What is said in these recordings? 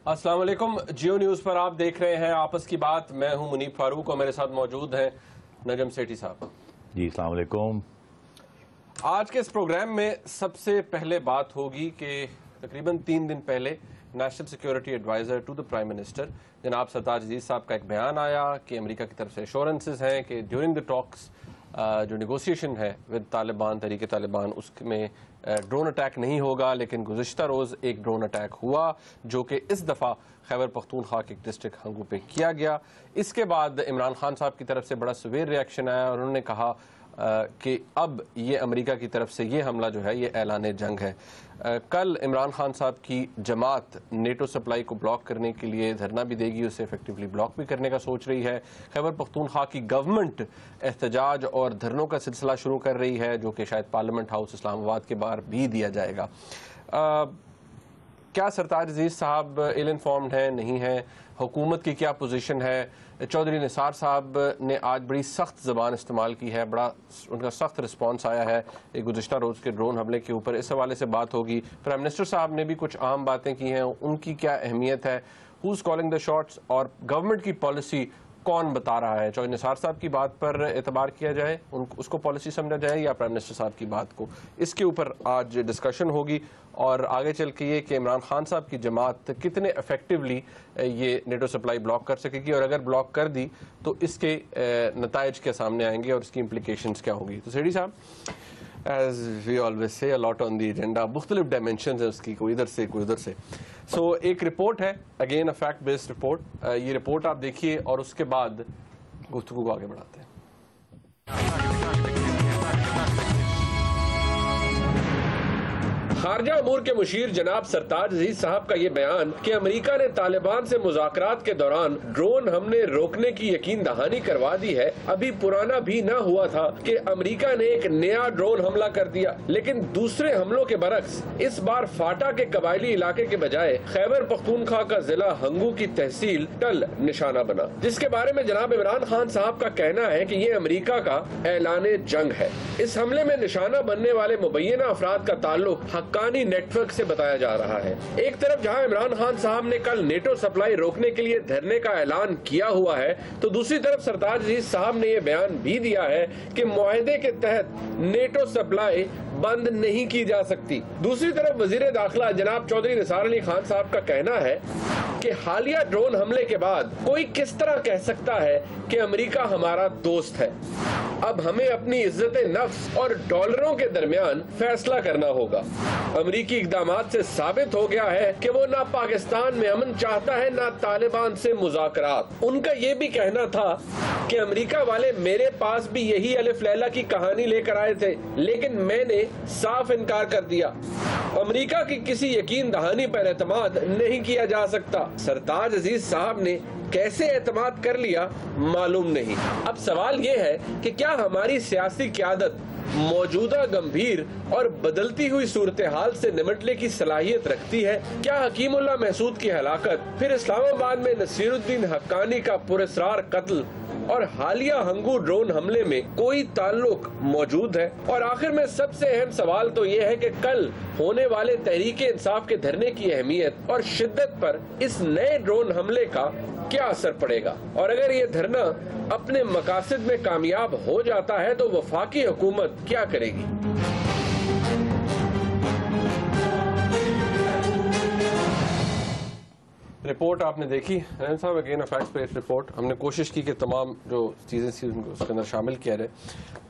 السلام علیکم، جیو نیوز پر آپ دیکھ رہے ہیں آپس کی بات. میں ہوں منیب فاروق اور میرے ساتھ موجود ہیں نجم سیٹھی صاحب. جی السلام علیکم. آج کے اس پروگرام میں سب سے پہلے بات ہوگی کہ تقریباً 3 دن پہلے national security adviser to the prime minister جناب سرتاج عزیز صاحب کا ایک بیان آیا کہ امریکہ کی طرف سے ایشورنسز ہیں کہ ڈیورنگ دا ٹاکس جو نیگوسیشن ہے ود طالبان، تحریک طالبان، اس میں ڈرون اٹیک نہیں ہوگا. لیکن گزشتہ روز ایک ڈرون اٹیک ہوا جو کہ اس دفعہ خیبر پختونخوا کے ڈسٹرکٹ ہنگو پہ کیا گیا. اس کے بعد عمران خان صاحب کی طرف سے بڑا سویر ریئیکشن آیا اور انہوں نے کہا کہ اب یہ امریکہ کی طرف سے یہ حملہ جو ہے یہ اعلان جنگ ہے. کل عمران خان صاحب کی جماعت نیٹو سپلائی کو بلاک کرنے کے لیے دھرنا بھی دے گی، اسے ایفیکٹولی بلاک بھی کرنے کا سوچ رہی ہے. خیبر پختونخوا کی گورنمنٹ احتجاج اور دھرنوں کا سلسلہ شروع کر رہی ہے جو کہ شاید پارلیمنٹ ہاؤس اسلام آباد کے باہر بھی دیا جائے گا. کیا سرتاج عزیز صاحب ایل انفارمڈ ہیں، نہیں ہیں؟ حکومت کی کیا پوزیشن ہے؟ چودھری نثار صاحب نے آج بڑی سخت زبان استعمال کی ہے، بڑا ان کا سخت رسپانس آیا ہے گزشتہ روز کے ڈرون حملے کے اوپر. اس حوالے سے بات ہوگی. پرائم منسٹر صاحب نے بھی کچھ عام باتیں کی ہیں، ان کی کیا اہمیت ہے؟ ہوز کالنگ دا شاٹس اور گورنمنٹ کی پالیسی کون بتا رہا ہے؟ چودھری نثار صاحب کی بات پر اعتبار کیا جائے، اس کو پالیسی سمجھا جائے یا پرائم منسٹر صاحب کی بات کو؟ اس کے اوپر آج ڈسکشن ہوگی اور آگے چل کے یہ کہ عمران خان صاحب کی جماعت کتنے افیکٹولی یہ نیٹو سپلائی بلاک کر سکے گی اور اگر بلاک کر دی تو اس کے نتائج کیا سامنے آئیں گے اور اس کی امپلیکیشنز کیا ہوگی. تو سیٹھی صاحب، as we always say a lot on the agenda، مختلف ڈائمینشنز ہیں اس کی، کوئی ادھر سے کوئی ادھر سے. سو ایک رپورٹ ہے، again a fact based report. یہ رپورٹ آپ دیکھیے اور اس کے بعد گفتگو کو آگے بڑھاتے ہیں. خارجہ امور کے مشیر جناب سرتاج عزیز صاحب کا یہ بیان کہ امریکہ نے طالبان سے مذاکرات کے دوران ڈرون حملے روکنے کی یقین دہانی کروا دی ہے، ابھی پرانا بھی نہ ہوا تھا کہ امریکہ نے ایک نیا ڈرون حملہ کر دیا. لیکن دوسرے حملوں کے برعکس اس بار فاٹا کے قبائلی علاقے کے بجائے خیبر پختونخوا کا ضلع ہنگو کی تحصیل ٹل نشانہ بنا، جس کے بارے میں جناب عمران خان صاحب کا کہنا ہے کہ یہ امریکہ کا اعلان جنگ ہے. اس حملے میں نشانہ بننے والے مبینہ افراد کا تعلق حقانی نیٹ ورک سے بتایا جا رہا ہے. ایک طرف جہاں عمران خان صاحب نے کل نیٹو سپلائی روکنے کے لیے دھرنے کا اعلان کیا ہوا ہے تو دوسری طرف سرتاج عزیز صاحب نے یہ بیان بھی دیا ہے کہ معاہدے کے تحت نیٹو سپلائی بند نہیں کی جا سکتی. دوسری طرف وزیر داخلہ جناب چودھری نثار علی خان صاحب کا کہنا ہے کہ حالیہ ڈرون حملے کے بعد کوئی کس طرح کہہ سکتا ہے کہ امریکہ ہمارا دوست ہے. اب ہمیں اپنی عزت نفس اور ڈالروں کے درمیان فیصلہ کرنا ہوگا. امریکی اقدامات سے ثابت ہو گیا ہے کہ وہ نہ پاکستان میں امن چاہتا ہے نہ طالبان سے مذاکرات. ان کا یہ بھی کہنا تھا کہ امریکہ والے میرے پاس بھی یہی الف لیلا کی کہانی لے کر آئے تھے لیکن میں نے صاف انکار کر دیا. امریکہ کی کسی یقین دہانی پر اعتماد نہیں کیا جا سکتا. سرتاج عزیز صاحب نے کیسے اعتماد کر لیا معلوم نہیں. اب سوال یہ ہے کہ کیا ہماری سیاسی قیادت موجودہ گمبھیر اور بدلتی ہوئی صورتحال سے نمٹنے کی صلاحیت رکھتی ہے؟ کیا حکیم اللہ محسود کی ہلاکت، پھر اسلام آباد میں نصیر الدین حقانی کا پراسرار قتل اور حالیہ ہنگو ڈرون حملے میں کوئی تعلق موجود ہے؟ اور آخر میں سب سے اہم سوال تو یہ ہے کہ کل ہونے والے تحریک انصاف کے دھرنے کی اہمیت اور شدت پر اس نئے ڈرون حملے کا کیا اثر پڑے گا؟ اور اگر یہ دھرنا اپنے مقاصد میں کامیاب ہو جاتا ہے تو وفاقی حکومت کیا کرے گی؟ رپورٹ آپ نے دیکھی رحم صاحب، اگین فیکٹس بیسڈ رپورٹ. ہم نے کوشش کی کہ تمام جو چیزیں تھیں ان کو اس کے اندر شامل کیا جائے.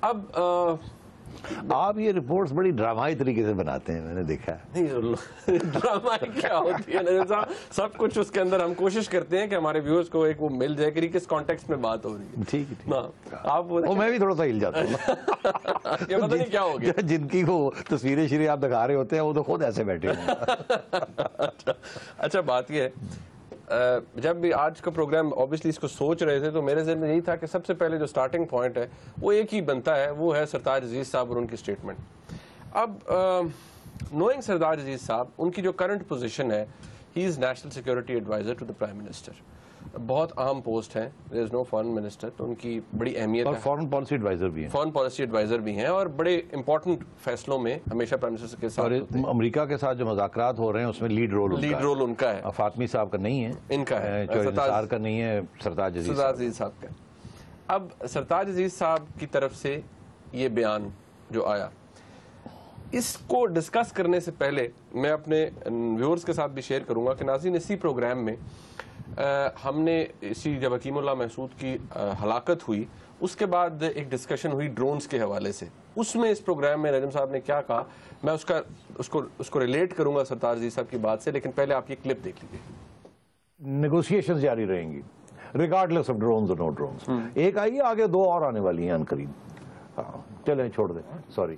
اب آپ یہ رپورٹس بڑی ڈرامائی طریقے سے بناتے ہیں، میں نے دیکھا ہے. نہیں ڈرامائی کیا ہوتی ہے نظر صاحب، سب کچھ اس کے اندر ہم کوشش کرتے ہیں کہ ہمارے ویورز کو ایک وہ مل جائے کہ کس کانٹیکسٹ میں بات ہو رہی ہے. ٹھیک ہے، آپ میں بھی تھوڑا سا ہل جاتا ہوں. یہ پتہ نہیں کیا ہو گیا، جن کی وہ تصویریں شریف آپ دکھا رہے ہوتے ہیں وہ تو خود ایسے بیٹھے ہیں. اچھا بات یہ ہے، جب بھی آج کا پروگرام اوبیسلی اس کو سوچ رہے تھے تو میرے ذہن میں یہی تھا کہ سب سے پہلے جو سٹارٹنگ پوائنٹ ہے وہ ایک ہی بنتا ہے، وہ ہے سرتاج عزیز صاحب اور ان کی سٹیٹمنٹ. اب نوئنگ سرتاج عزیز صاحب، ان کی جو کرنٹ پوزیشن ہے، he is national security adviser to the prime minister. بہت اہم پوسٹ ہیں, دیر از نو فارن منسٹر, تو ان کی بڑی اہمیت اور ہے. فارن پالیسی ایڈوائزر بھی ہیں, فارن پالیسی ایڈوائزر بھی ہیں, اور بڑے امپورٹنٹ فیصلوں میں ہمیشہ پرائم منسٹر کے اور ساتھ امریکہ کے ساتھ جو مذاکرات ہو رہے ہیں اس میں لیڈ رول ان کا ہے. فاطمی صاحب کا نہیں ہے, ان کا ہے, چوہدری نثار کا نہیں ہے, سرتاج عزیز صاحب کا. اب سرتاج عزیز صاحب کی طرف سے یہ بیان جو آیا, اس کو ڈسکس کرنے سے پہلے میں اپنے ویورز کے ساتھ بھی شیئر کروں گا کہ ناظرین, اسی پروگرام میں ہم نے جب حکیم اللہ محسود کی ہلاکت ہوئی اس کے بعد ایک ڈسکشن ہوئی ڈرونز کے حوالے سے. اس میں اس پروگرام میں نجم صاحب نے کیا کہا, میں اس کو ریلیٹ کروں گا سرتاج عزیز صاحب کی بات سے, لیکن پہلے آپ یہ کلپ دیکھ لیجیے. نیگوسیشن جاری رہیں گی ریگارڈلیس آف ڈرونز اور نو ڈرونز. ایک آئی ہے, آگے 2 اور آنے والی ہیں عنقریب. چلیں چھوڑ دیں, سوری.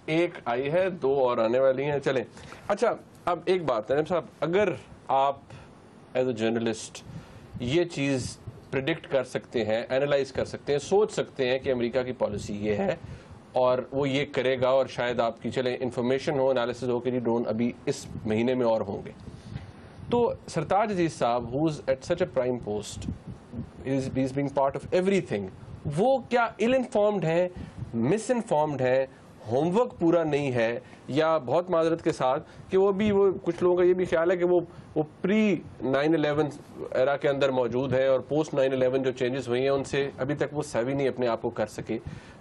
ایک آئی ہے, 2 اور آنے والی ہیں, چلیں. اچھا, اب ایک بات ہے صاحب, اگر آپ ایز اے جرنلسٹ یہ چیز پریڈکٹ کر سکتے ہیں, اینالائز کر سکتے ہیں, سوچ سکتے ہیں کہ امریکہ کی پالیسی یہ ہے اور وہ یہ کرے گا, اور شاید آپ کی چلیں انفارمیشن ہو, انالیسز ہو کہ یہ ڈرون ابھی اس مہینے میں اور ہوں گے, تو سرتاج عزیز صاحب who is at such a prime post is being part of everything, وہ کیا ill informed ہیں, مس انفارمڈ ہیں, ہوم ورک پورا نہیں ہے, یا بہت معذرت کے ساتھ کہ وہ کچھ لوگوں کا یہ بھی خیال ہے کہ وہ پری 9/11 ایرا کے اندر موجود ہے اور پوسٹ 9/11 جو چینجز ہوئی ہیں ان سے ابھی تک وہ سیوی نہیں اپنے آپ کو کر سکے.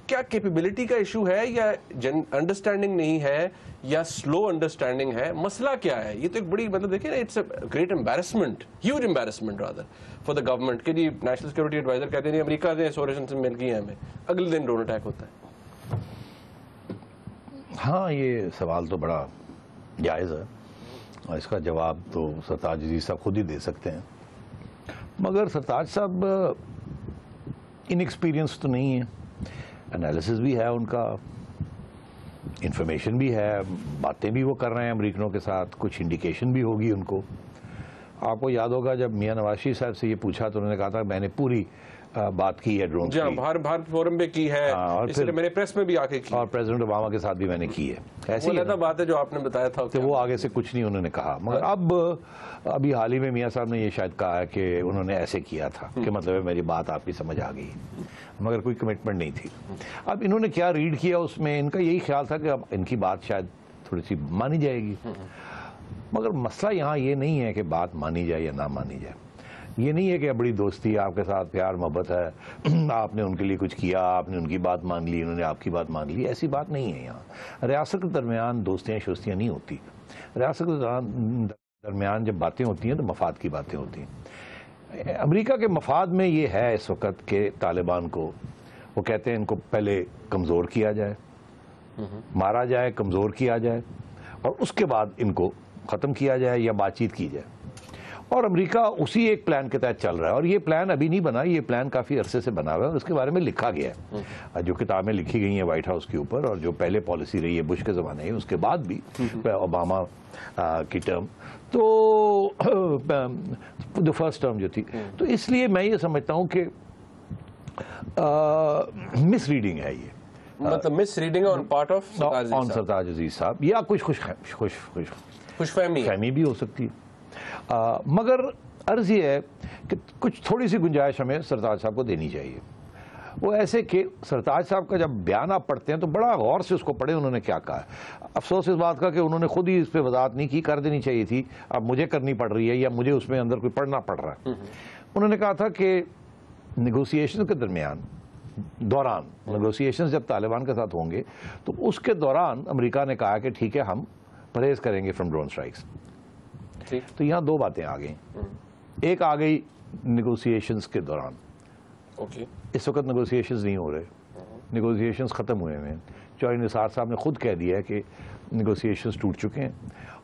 کیا کیپیبلٹی کا ایشو ہے, یا انڈرسٹینڈنگ نہیں ہے, یا سلو انڈرسٹینڈنگ ہے, مسئلہ کیا ہے؟ یہ تو ایک بڑی دیکھیں نا, it's a great embarrassment, huge embarrassment rather for the government کہ جی نیشنل سیکورٹی ایڈوائزر کہتے ہیں امریکہ سے سورشن سے مل گئی ہے ہمیں, اگلے دن ڈرون اٹیک ہوتا ہے. ہاں, یہ سوال تو بڑا جائز ہے اور اس کا جواب تو سرتاج عزیز صاحب خود ہی دے سکتے ہیں, مگر سرتاج صاحب ان ایکسپیرینس تو نہیں ہے, انالیسس بھی ہے ان کا, انفارمیشن بھی ہے, باتیں بھی وہ کر رہے ہیں امریکنوں کے ساتھ, کچھ انڈیکیشن بھی ہوگی ان کو. آپ کو یاد ہوگا جب میاں نواز شریف صاحب سے یہ پوچھا تو انہوں نے کہا تھا میں نے پوری بات کی ہے ڈرون کی, بھارت فورم پہ کی ہے, اور پھر میں نے پریس میں بھی آ کے کی, اور پریزیڈنٹ اوباما کے ساتھ بھی میں نے کی ہے. ایسی بات ہے جو آپ نے بتایا تھا کہ وہ آگے سے کچھ نہیں انہوں نے کہا, مگر ابھی حال ہی میں میاں صاحب نے یہ شاید کہا ہے کہ انہوں نے ایسے کیا تھا, کہ مطلب ہے میری بات آپ کی سمجھ آ گئی, مگر کوئی کمٹمنٹ نہیں تھی. اب انہوں نے کیا ریڈ کیا اس میں, ان کا یہی خیال تھا کہ اب ان کی بات شاید تھوڑی سی مانی جائے گی, مگر مسئلہ یہاں یہ نہیں ہے کہ بات مانی جائے یا نہ مانی جائے. یہ نہیں ہے کہ بڑی دوستی آپ کے ساتھ, پیار محبت ہے, آپ نے ان کے لیے کچھ کیا, آپ نے ان کی بات مان لی, انہوں نے آپ کی بات مان لی, ایسی بات نہیں ہے. یہاں ریاست کے درمیان دوستیاں شوستیاں نہیں ہوتی. ریاست کے درمیان جب باتیں ہوتی ہیں تو مفاد کی باتیں ہوتی ہیں. امریکہ کے مفاد میں یہ ہے اس وقت کہ طالبان کو, وہ کہتے ہیں ان کو پہلے کمزور کیا جائے, مارا جائے, کمزور کیا جائے, اور اس کے بعد ان کو ختم کیا جائے یا بات چیت کی جائے. اور امریکہ اسی ایک پلان کے تحت چل رہا ہے, اور یہ پلان ابھی نہیں بنا, یہ پلان کافی عرصے سے بنا ہوا ہے, اور اس کے بارے میں لکھا گیا ہے. جو کتابیں لکھی گئی ہیں وائٹ ہاؤس کے اوپر, اور جو پہلے پالیسی رہی ہے بش کے زمانے میں, اس کے بعد بھی اوباما کی ٹرم, تو جو فرسٹ ٹرم جو تھی, تو اس لیے میں یہ سمجھتا ہوں کہ مس ریڈنگ ہے یہ, مطلب مس ریڈنگ آن پارٹ آف سرتاج عزیز صاحب, یا کچھ خوش فہمی بھی ہو سکتی ہے. مگر عرض یہ ہے کہ کچھ تھوڑی سی گنجائش ہمیں سرتاج صاحب کو دینی چاہیے. وہ ایسے کہ سرتاج صاحب کا جب بیان آپ پڑھتے ہیں تو بڑا غور سے اس کو پڑھیں انہوں نے کیا کہا ہے. افسوس اس بات کا کہ انہوں نے خود ہی اس پہ وضاحت نہیں کی, کر دینی چاہیے تھی, اب مجھے کرنی پڑ رہی ہے یا مجھے اس میں اندر کوئی پڑھنا پڑ رہا ہے. انہوں نے کہا تھا کہ نیگوسیشن کے دوران نیگوسیشن جب طالبان کے ساتھ ہوں گے تو اس کے دوران امریکہ نے کہا کہ ٹھیک ہے ہم پرہیز کریں گے فرام ڈرون سٹرائکس. تو یہاں 2 باتیں آ گئیں. ایک آ گئی نیگوسیشنز کے دوران, اس وقت نیگوسیشنز نہیں ہو رہے, نیگوسیشنز ختم ہوئے ہیں. چوہدری نثار صاحب نے خود کہہ دیا ہے کہ نیگوسیشنز ٹوٹ چکے ہیں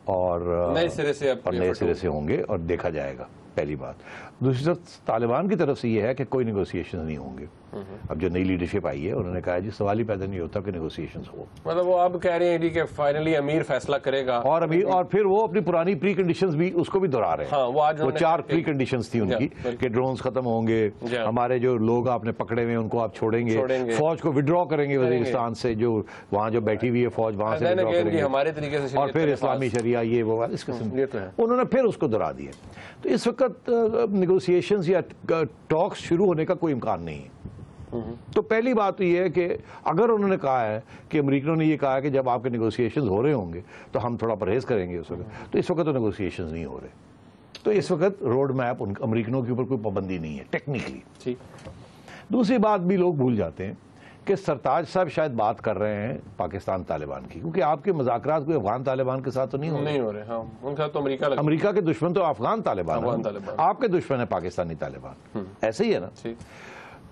اور نئے سرے سے ہوں گے اور دیکھا جائے گا, پہلی بات. دوسری طرف طالبان کی طرف سے یہ ہے کہ کوئی نیگوسیشنز نہیں ہوں گے. اب جو نئی لیڈرشپ آئی ہے انہوں نے کہا جی سوال ہی پیدا نہیں ہوتا کہ نیگوسیشنز ہو. مطلب وہ اب کہہ رہے ہیں کہ فائنلی امیر فیصلہ کرے گا, اور پھر وہ اپنی پرانی پری کنڈیشنز بھی اس کو بھی دہرا رہے ہیں. وہ 4 پری کنڈیشنز تھی ان کی کہ ڈرونز ختم ہوں گے, ہمارے جو لوگ آپ نے پکڑے ہوئے ان کو آپ چھوڑیں گے, فوج کو وڈرا کریں گے وزیرستان سے, جو وہاں جو بیٹھی ہوئی ہے فوج وہاں سے وڈرا کریں گے ہمارے طریقے سے, اور پھر اسلامی شریعہ یہ وہ اس قسم انہوں نے پھر اس کو دہرا دیا. تو اس وقت نیگوسیشنز یا ٹاکس شروع ہونے کا کوئی امکان نہیں ہے. تو پہلی بات تو یہ ہے کہ اگر انہوں نے کہا ہے کہ امریکنوں نے یہ کہا کہ جب آپ کے نیگوسیشنز ہو رہے ہوں گے تو ہم تھوڑا پرہیز کریں گے اس وقت, تو اس وقت تو نیگوسیشنز نہیں ہو رہے. تو اس وقت روڈ میپ امریکنوں کے اوپر کوئی پابندی نہیں ہے ٹیکنیکلی. دوسری بات بھی لوگ بھول جاتے ہیں کہ سرتاج صاحب شاید بات کر رہے ہیں پاکستان طالبان کی, کیونکہ آپ کے مذاکرات کوئی افغان طالبان کے ساتھ تو نہیں ہو رہے. ان کا تو امریکہ کے دشمن تو افغان طالبان, آپ کے دشمن ہے پاکستانی طالبان, ایسے ہی ہے نا.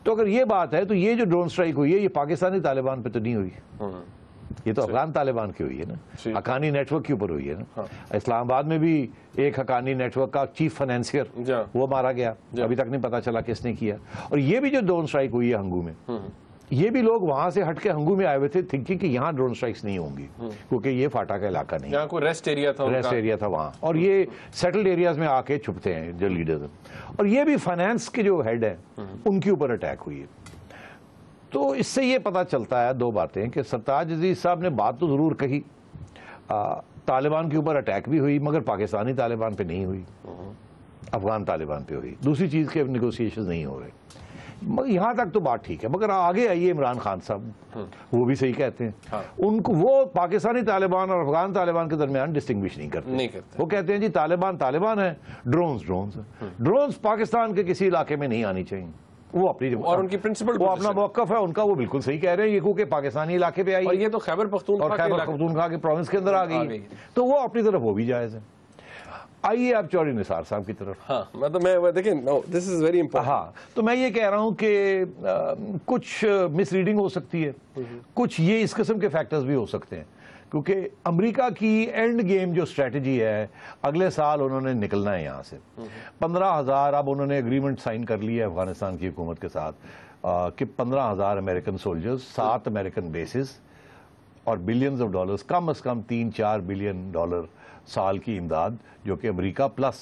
تو اگر یہ بات ہے تو یہ جو ڈرون سٹرائک ہوئی ہے یہ پاکستانی طالبان پہ تو نہیں ہوئی, یہ تو افغان طالبان کی ہوئی ہے نا, حقانی نیٹ ورک کے اوپر ہوئی ہے نا. اسلام آباد میں بھی ایک حقانی نیٹ ورک کا چیف فائنینسئر وہ مارا گیا, ابھی تک نہیں پتا چلا کس نے کیا. اور یہ بھی جو ڈرون سٹرائک ہوئی ہے ہنگو میں, یہ بھی لوگ وہاں سے ہٹ کے ہنگو میں آئے ہوئے تھے تھنکنگ کہ یہاں ڈرون سٹرائکس نہیں ہوں گی کیونکہ یہ فاٹا کا علاقہ نہیں, یہاں کوئی ریسٹ ایریا تھا وہاں, اور یہ سیٹلڈ ایریاز میں آ کے چھپتے ہیں جو لیڈرز. اور یہ بھی فائنانس کے جو ہیڈ ہیں ان کے اوپر اٹیک ہوئی ہے. تو اس سے یہ پتا چلتا ہے 2 باتیں کہ سرتاج عزیز صاحب نے بات تو ضرور کہی, طالبان کے اوپر اٹیک بھی ہوئی مگر پاکستانی طالبان پہ نہیں ہوئی, افغان طالبان پہ ہوئی. دوسری چیز کے نیگوسیشنز نہیں ہو رہے, یہاں تک تو بات ٹھیک ہے. مگر آگے آئیے عمران خان صاحب, وہ بھی صحیح کہتے ہیں, ان کو وہ پاکستانی طالبان اور افغان طالبان کے درمیان ڈسٹنگوش نہیں کرتے. وہ کہتے ہیں جی طالبان ہے, ڈرونز پاکستان کے کسی علاقے میں نہیں آنی چاہیے. وہ اپنی اور ان کی پرنسپل وہ اپنا موقف ہے ان کا, وہ بالکل صحیح کہہ رہے ہیں, یہ کیونکہ پاکستانی علاقے پہ آئی اور یہ تو خیبر پختونخوا کے پروونس کے اندر آ گئی, تو وہ اپنی طرف وہ بھی جائز ہے. آئیے آپ چوہدری نثار صاحب کی طرف. تو میں یہ کہہ رہا ہوں کہ کچھ مس ریڈنگ ہو سکتی ہے, کچھ یہ اس قسم کے فیکٹرز بھی ہو سکتے ہیں, کیونکہ امریکہ کی اینڈ گیم جو اسٹریٹجی ہے اگلے سال انہوں نے نکلنا ہے یہاں سے. 15,000 اب انہوں نے اگریمنٹ سائن کر لی ہے افغانستان کی حکومت کے ساتھ کہ 15,000 امریکن سولجرز, 7 امریکن بیسز اور billions of dollars, come is come $3-4 billion سال کی امداد جو کہ امریکہ پلس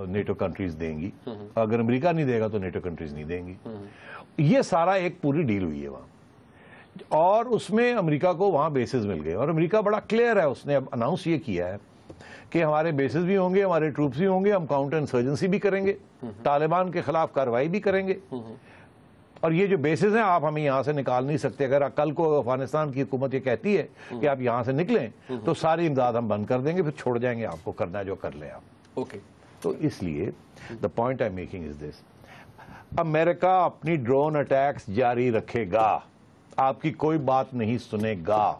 نیٹو کنٹریز دیں گی. اگر امریکہ نہیں دے گا تو نیٹو کنٹریز نہیں دیں گی. یہ سارا ایک پوری ڈیل ہوئی ہے وہاں, اور اس میں امریکہ کو وہاں بیسز مل گئے, اور امریکہ بڑا کلیئر ہے, اس نے اب اناؤنس یہ کیا ہے کہ ہمارے بیسز بھی ہوں گے, ہمارے ٹروپس بھی ہوں گے, ہم کاؤنٹر انسرجنسی بھی کریں گے, طالبان کے خلاف کارروائی بھی کریں گے. اور یہ جو بیسز ہیں آپ ہمیں یہاں سے نکال نہیں سکتے. اگر کل کو افغانستان کی حکومت یہ کہتی ہے کہ آپ یہاں سے نکلیں تو ساری امداد ہم بند کر دیں گے, پھر چھوڑ جائیں گے, آپ کو کرنا ہے جو کر لیں آپ. تو اس لیے the point I making is دس, امریکہ اپنی ڈرون اٹیکس جاری رکھے گا, آپ کی کوئی بات نہیں سنے گا.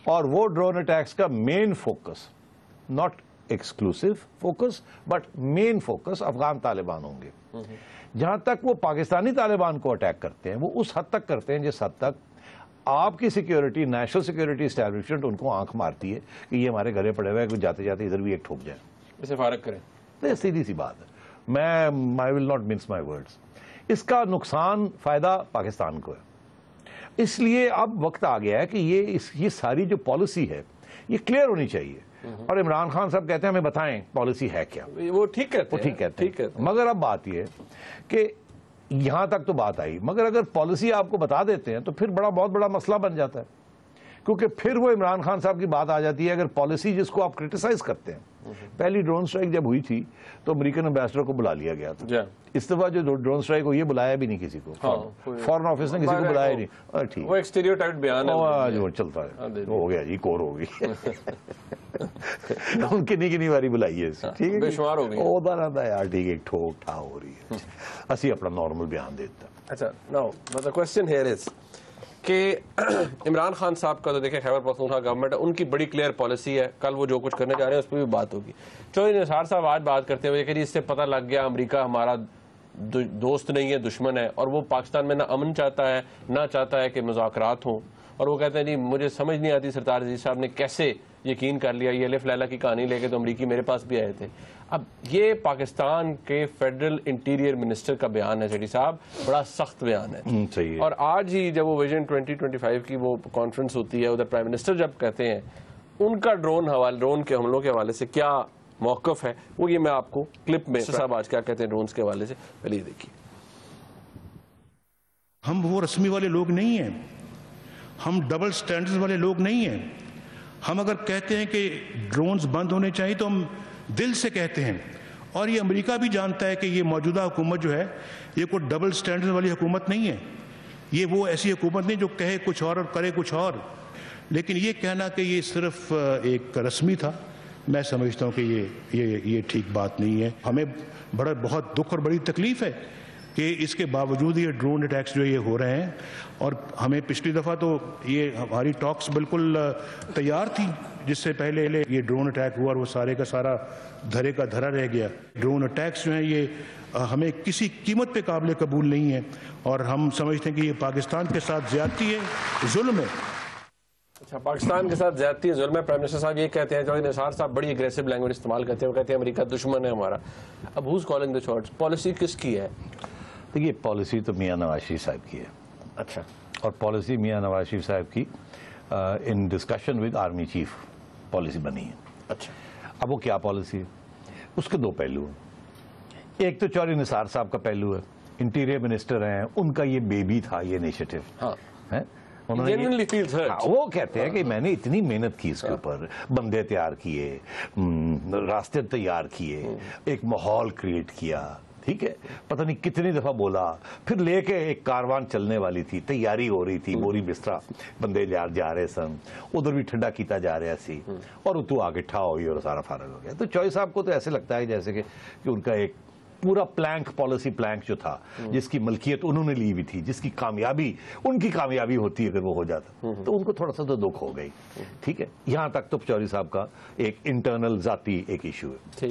اور وہ ڈرون اٹیکس کا main focus, not exclusive focus but main focus Afghan Taliban ہوں گے. جہاں تک وہ پاکستانی طالبان کو اٹیک کرتے ہیں وہ اس حد تک کرتے ہیں جس حد تک آپ کی سیکیورٹی, نیشنل سیکیورٹی اسٹیبلشمنٹ ان کو آنکھ مارتی ہے کہ یہ ہمارے گھرے پڑے ہوئے ہیں, جاتے جاتے ادھر بھی ایک ٹھوک جائیں, اسے فارغ کریں. سیدھی سی بات ہے. میں I will not mince my words. اس کا نقصان فائدہ پاکستان کو ہے. اس لیے اب وقت آ گیا ہے کہ یہ ساری جو پالیسی ہے یہ کلیئر ہونی چاہیے. اور عمران خان صاحب کہتے ہیں ہمیں بتائیں پالیسی ہے کیا. وہ ٹھیک کہتے ہیں. مگر اب بات یہ ہے کہ یہاں تک تو بات آئی, مگر اگر پالیسی آپ کو بتا دیتے ہیں تو پھر بہت بڑا مسئلہ بن جاتا ہے, کیونکہ پھر وہ عمران خان صاحب کی بات آ جاتی ہے. اگر پالیسی جس کو آپ کرٹیسائز کرتے ہیں, پہلی ڈرون سٹرائک جب ہوئی تھی تو امریکن امبیسڈر کو بلا لیا گیا تھا. اس دفعہ جو ڈرون سٹرائک ہوئی ہے بلایا بھی نہیں کسی کو, فارن آفس نے کسی کو بلایا نہیں. ٹھیک, وہ اسٹیریوٹائپڈ بیان ہے جو چلتا ہے, ہو گیا جی, کور ہو گئی. کنی باری بلائی ہے, ٹھیک ہے, بے شمار ہو گئی. وہ بنا یار, ٹھیک ہے, ٹھوک ٹھا ہو رہی ہے, اسی اپنا نارمل بیان دیتا. اچھا, now the question here is کہ عمران خان صاحب کا تو دیکھیں خیبر پختونخوا گورنمنٹ ہے, ان کی بڑی کلیئر پالیسی ہے. کل وہ جو کچھ کرنے جا رہے ہیں اس پہ بھی بات ہوگی. چودھری نثار صاحب آج بات کرتے ہوئے کہ اس سے پتہ لگ گیا امریکہ ہمارا دوست نہیں ہے, دشمن ہے, اور وہ پاکستان میں نہ امن چاہتا ہے نہ چاہتا ہے کہ مذاکرات ہوں, اور وہ کہتے ہیں جی مجھے سمجھ نہیں آتی سرتاج عزیز صاحب نے کیسے یقین کر لیا, یہ الف لیلا کی کہانی لے کے تو امریکی میرے پاس بھی آئے تھے. اب یہ پاکستان کے فیڈرل انٹیریئر منسٹر کا بیان ہے سیٹھی صاحب, بڑا سخت بیان ہے, اور آج ہی جب وہ ویژن 2025 کی وہ کانفرنس ہوتی ہے, ادھر پرائم منسٹر جب کہتے ہیں ان کا ڈرون کے حملوں کے حوالے سے کیا موقف ہے, وہ یہ میں آپ کو کلپ میں صاحب آج کیا کہتے ہیں ڈرونز کے حوالے سے, پہلے یہ دیکھیے. ہم وہ رسمی والے لوگ نہیں ہیں, ہم ڈبل سٹینڈرز والے لوگ نہیں ہیں. ہم اگر کہتے ہیں کہ ڈرونز بند ہونے چاہیے تو ہم دل سے کہتے ہیں, اور یہ امریکہ بھی جانتا ہے کہ یہ موجودہ حکومت جو ہے یہ کوئی ڈبل سٹینڈرز والی حکومت نہیں ہے. یہ وہ ایسی حکومت نہیں جو کہے کچھ اور کرے کچھ اور. لیکن یہ کہنا کہ یہ صرف ایک رسمی تھا, میں سمجھتا ہوں کہ یہ ٹھیک بات نہیں ہے. ہمیں بہت دکھ اور بڑی تکلیف ہے کہ اس کے باوجود یہ ڈرون اٹیکس جو یہ ہو رہے ہیں, اور ہمیں پچھلی دفعہ تو یہ ہماری ٹاکس بالکل تیار تھی جس سے پہلے یہ ڈرون اٹیک ہوا اور وہ سارے کا سارا دھرے کا دھرا رہ گیا. ڈرون اٹیکس جو ہیں یہ ہمیں کسی قیمت پہ قابل قبول نہیں ہے, اور ہم سمجھتے ہیں کہ یہ پاکستان کے ساتھ زیادتی ہے, ظلم ہے. اچھا, پاکستان کے ساتھ زیادتی ہے, ظلم ہے. پرائم منسٹر صاحب یہ کہتے ہیں, جوہر نثار صاحب بڑی اگریسو لینگویج استعمال کرتے ہیں, وہ کہتے ہیں امریکہ دشمن ہے ہمارا. اب ہوز کالنگ دی شاٹس, پالیسی کس کی ہے؟ دیکھیے پالیسی تو میاں نواز شریف صاحب کی ہے. اچھا, اور پالیسی میاں نواز شریف صاحب کی in discussion with army chief policy بنی ہے. اچھا, اب وہ کیا پالیسی ہے, اس کے دو پہلو ہیں. ایک تو چودھری نثار صاحب کا پہلو ہے, انٹیریئر منسٹر ہیں, ان کا یہ بیبی تھا یہ انیشیٹو. ہاں, وہ کہتے ہیں کہ میں نے اتنی محنت کی اس کے اوپر, بندے تیار کیے, راستے تیار کیے, ایک ماحول کریٹ کیا, ٹھیک ہے, پتہ نہیں کتنی دفعہ بولا, پھر لے کے ایک کاروان چلنے والی تھی, تیاری ہو رہی تھی, بوری بسترا بندے جا رہے سن, ادھر بھی ٹھنڈا کیتا جا رہا سی, اور تو آگے ٹھا ہوئی اور سارا فارغ ہو گیا. تو چوہدری صاحب کو تو ایسے لگتا ہے جیسے کہ ان کا ایک پورا پالیسی پلانک جو تھا, جس کی ملکیت انہوں نے لی ہوئی تھی, جس کی کامیابی ان کی کامیابی ہوتی ہے اگر وہ ہو جاتا, تو ان کو تھوڑا سا تو دکھ ہو گئی. ٹھیک ہے, یہاں تک تو چودھری صاحب کا ایک انٹرنل ذاتی ایک ایشو ہے,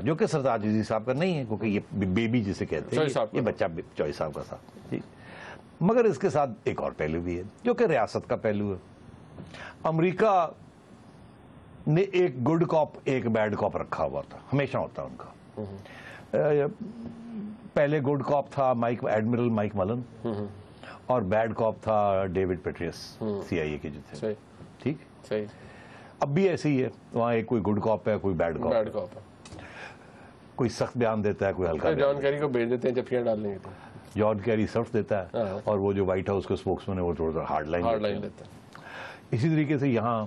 جو کہ سرتاج عزیز صاحب کا نہیں ہے, کیونکہ یہ بیبی جسے کہتے ہیں یہ بچہ چودھری صاحب کا تھا. مگر اس کے ساتھ ایک اور پہلو بھی ہے جو کہ ریاست کا پہلو ہے. امریکہ نے ایک گڈ کاپ ایک بیڈ کاپ رکھا ہوا تھا, ہمیشہ ہوتا ان کا. پہلے گڈ کاپ تھا ایڈمرل مائک ملن, اور بیڈ کاپ تھا ڈیوڈ پیٹریس, سی آئی اے کے جو تھے. ٹھیک, اب بھی ایسے ہی ہے, وہاں ایک کوئی گڈ کاپ ہے کوئی بیڈ کاپ ہے, کوئی سخت بیان دیتا ہے کوئی ہلکا. جان کیری کو بھیج دیتے ہیں جب ڈالنے کے, جان کیری سخت دیتا ہے, اور وہ جو وائٹ ہاؤس کے اسپوکس مین ہے وہ تھوڑا سا ہارڈ لائن دیتا ہے. اسی طریقے سے یہاں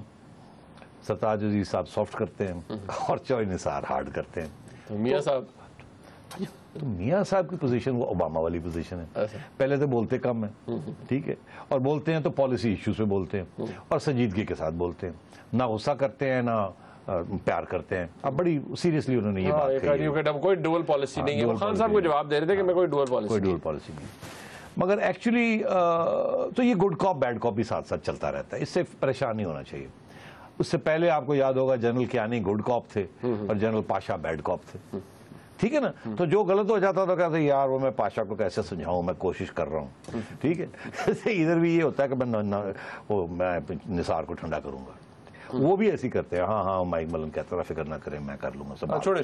سرتاج عزیز صاحب سافٹ کرتے ہیں اور چودھری نثار ہارڈ کرتے ہیں. میاں صاحب کی پوزیشن وہ اوباما والی پوزیشن ہے, پہلے تو بولتے کم ہیں, ٹھیک ہے, اور بولتے ہیں تو پالیسی ایشوز پہ بولتے ہیں, اور سنجیدگی کے ساتھ بولتے ہیں, نہ غصہ کرتے ہیں نہ پیار کرتے ہیں. اب بڑی سیریسلی انہوں نے یہ بات کہی, کوئی ڈوئل پالیسی نہیں ہے. خان صاحب کو جواب دے رہے تھے کہ میں کوئی ڈوئل پالیسی نہیں, مگر ایکچولی تو یہ گڈ کاپ بیڈ کاپ بھی ساتھ ساتھ چلتا رہتا ہے, اس سے پریشان نہیں ہونا چاہیے. اس سے پہلے آپ کو یاد ہوگا جنرل کیانی گڈ کاپ تھے اور جنرل پاشا بیڈ کاپ تھے, ٹھیک ہے نا. تو جو غلط ہو جاتا تو کہتے یار وہ میں پاشا کو کیسے سمجھاؤں, میں کوشش کر رہا ہوں, ٹھیک ہے. ادھر بھی یہ ہوتا ہے کہ میں نثار کو ٹھنڈا کروں گا, وہ بھی ایسی کرتے ہیں. ہاں مائک ملن کہتا ہے فکر نہ کریں میں کر لوں گا سب, چھوڑے.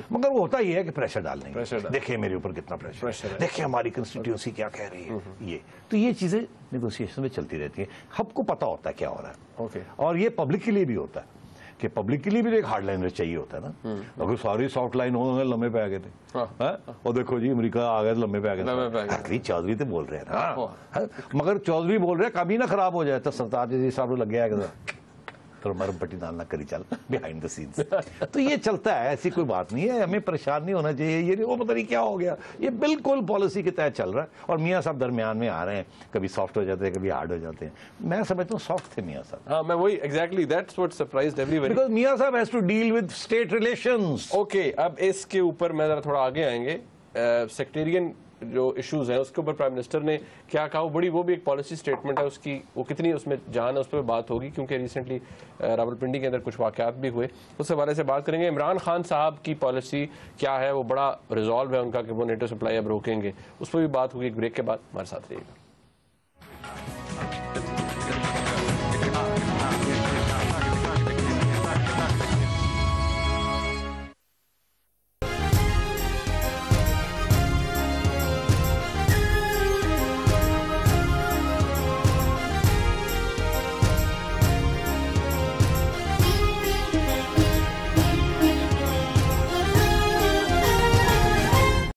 مگر وہ ہوتا یہ ہے کہ پریشر ڈالنے گے, دیکھیں میرے اوپر کتنا پریشر, دیکھیں ہماری کنسٹیٹیوئنسی کیا کہہ رہی ہے. یہ چیزیں نیگوسیشن میں چلتی رہتی ہیں, سب کو پتا ہوتا ہے کیا ہو رہا ہے, اور یہ پبلک کے لیے بھی ہوتا ہے کہ پبلک کے لیے بھی ایک ہارڈ لائنر چاہیے ہوتا ہے نا. اگر ساری سافٹ لائن ہو گئے لمبے پہ آ گئے تھے, اور دیکھو جی امریکہ آ گئے لمبے پہ آ گئے. چودھری تو بول رہے ہیں نا, مگر چودھری بول رہے ہیں کبھی نہ خراب ہو جائے تو سرتاج عزیز صاحب لگ گیا مرم پٹی ڈالنا کری چل بیہائنڈ دا سینس. تو یہ چلتا ہے, ایسی کوئی بات نہیں ہے, ہمیں پریشان نہیں ہونا چاہیے. یہ وہ پتہ نہیں کیا ہو گیا, یہ بالکل پالیسی کے تحت چل رہا ہے, اور میاں صاحب درمیان میں آ رہے ہیں, کبھی سافٹ ہو جاتے ہیں کبھی ہارڈ ہو جاتے ہیں. میں سمجھتا ہوں سافٹ تھے میاں صاحب. ہاں میں وہی exactly that's what surprised everyone, because میاں صاحب has to deal with state relations. Okay, اب اس کے اوپر میں ذرا تھوڑا آگے آئیں گے. سیکٹیرین جو ایشوز ہیں اس کے اوپر پرائم منسٹر نے کیا کہا، وہ بھی ایک پالیسی اسٹیٹمنٹ ہے، اس کی وہ کتنی اس میں جان ہے اس پہ بات ہوگی، کیونکہ ریسنٹلی راولپنڈی کے اندر کچھ واقعات بھی ہوئے، اس حوالے سے بات کریں گے۔ عمران خان صاحب کی پالیسی کیا ہے، وہ بڑا ریزالو ہے ان کا کہ وہ نیٹو سپلائی اب روکیں گے، اس پہ بھی بات ہوگی ایک بریک کے بعد، ہمارے ساتھ رہیے گا۔